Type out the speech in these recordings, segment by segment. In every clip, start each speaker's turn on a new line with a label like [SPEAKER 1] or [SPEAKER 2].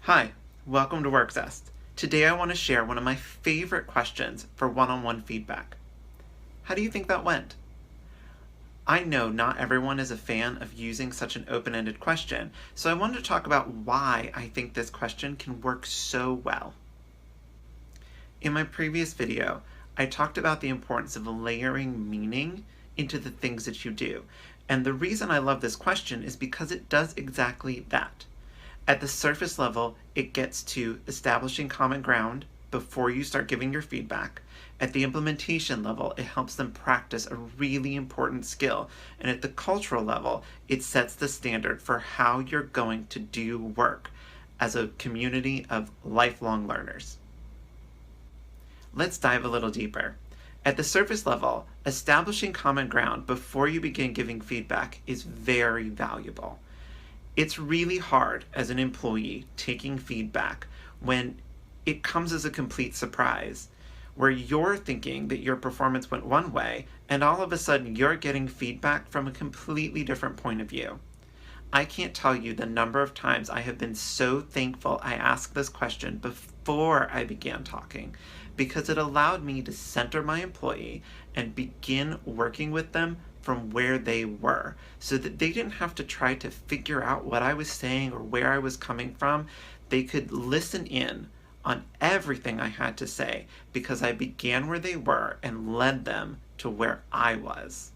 [SPEAKER 1] Hi, welcome to WorkZest. Today I want to share one of my favorite questions for one-on-one feedback. How do you think that went? I know not everyone is a fan of using such an open-ended question, so I wanted to talk about why I think this question can work so well. In my previous video, I talked about the importance of layering meaning into the things that you do, and the reason I love this question is because it does exactly that. At the surface level, it gets to establishing common ground before you start giving your feedback. At the implementation level, it helps them practice a really important skill. And at the cultural level, it sets the standard for how you're going to do work as a community of lifelong learners. Let's dive a little deeper. At the surface level, establishing common ground before you begin giving feedback is very valuable. It's really hard as an employee taking feedback when it comes as a complete surprise, where you're thinking that your performance went one way, and all of a sudden you're getting feedback from a completely different point of view. I can't tell you the number of times I have been so thankful I asked this question before I began talking, because it allowed me to center my employee and begin working with them from where they were, so that they didn't have to try to figure out what I was saying or where I was coming from. They could listen in on everything I had to say because I began where they were and led them to where I was.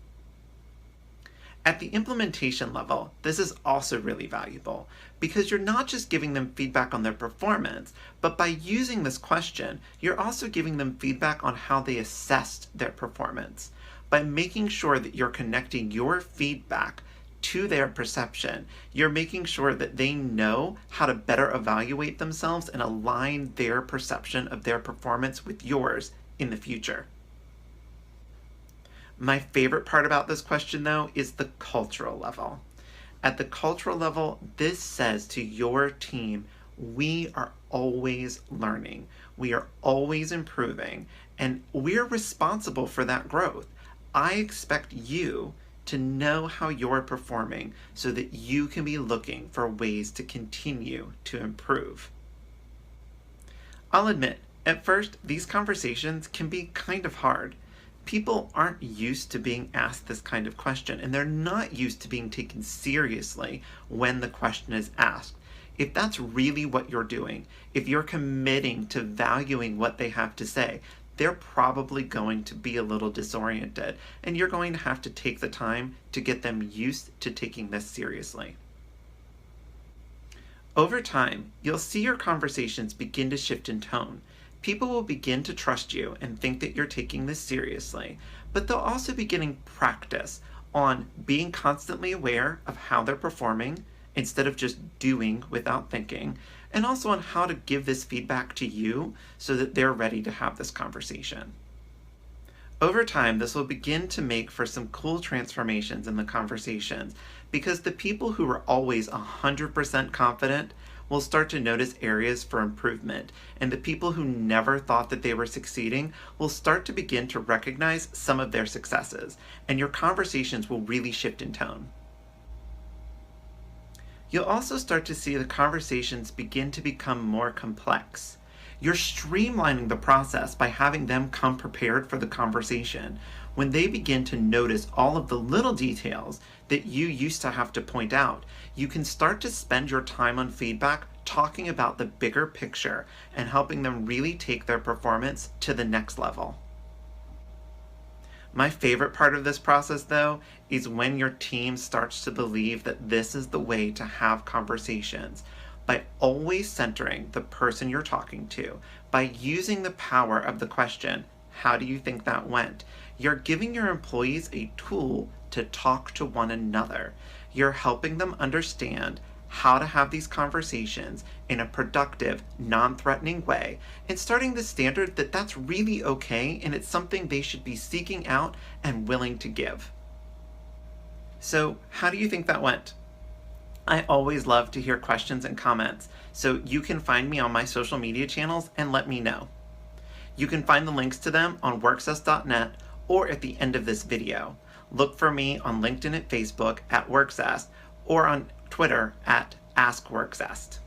[SPEAKER 1] At the implementation level, this is also really valuable because you're not just giving them feedback on their performance, but by using this question, you're also giving them feedback on how they assessed their performance. By making sure that you're connecting your feedback to their perception, you're making sure that they know how to better evaluate themselves and align their perception of their performance with yours in the future. My favorite part about this question, though, is the cultural level. At the cultural level, this says to your team, we are always learning, we are always improving, and we're responsible for that growth. I expect you to know how you're performing so that you can be looking for ways to continue to improve. I'll admit, at first, these conversations can be kind of hard. People aren't used to being asked this kind of question, and they're not used to being taken seriously when the question is asked. If that's really what you're doing, if you're committing to valuing what they have to say, they're probably going to be a little disoriented, and you're going to have to take the time to get them used to taking this seriously. Over time, you'll see your conversations begin to shift in tone. People will begin to trust you and think that you're taking this seriously, but they'll also be getting practice on being constantly aware of how they're performing instead of just doing without thinking, and also on how to give this feedback to you so that they're ready to have this conversation. Over time, this will begin to make for some cool transformations in the conversations because the people who are always 100% confident will start to notice areas for improvement, and the people who never thought that they were succeeding will start to begin to recognize some of their successes, and your conversations will really shift in tone. You'll also start to see the conversations begin to become more complex. You're streamlining the process by having them come prepared for the conversation. When they begin to notice all of the little details that you used to have to point out, you can start to spend your time on feedback talking about the bigger picture and helping them really take their performance to the next level. My favorite part of this process, though, is when your team starts to believe that this is the way to have conversations. By always centering the person you're talking to, by using the power of the question, how do you think that went? You're giving your employees a tool to talk to one another. You're helping them understand how to have these conversations in a productive, non-threatening way, and starting the standard that that's really okay and it's something they should be seeking out and willing to give. So, how do you think that went? I always love to hear questions and comments, so you can find me on my social media channels and let me know. You can find the links to them on workzest.net or at the end of this video. Look for me on LinkedIn and Facebook at WorkZest or on Twitter at AskWorkZest.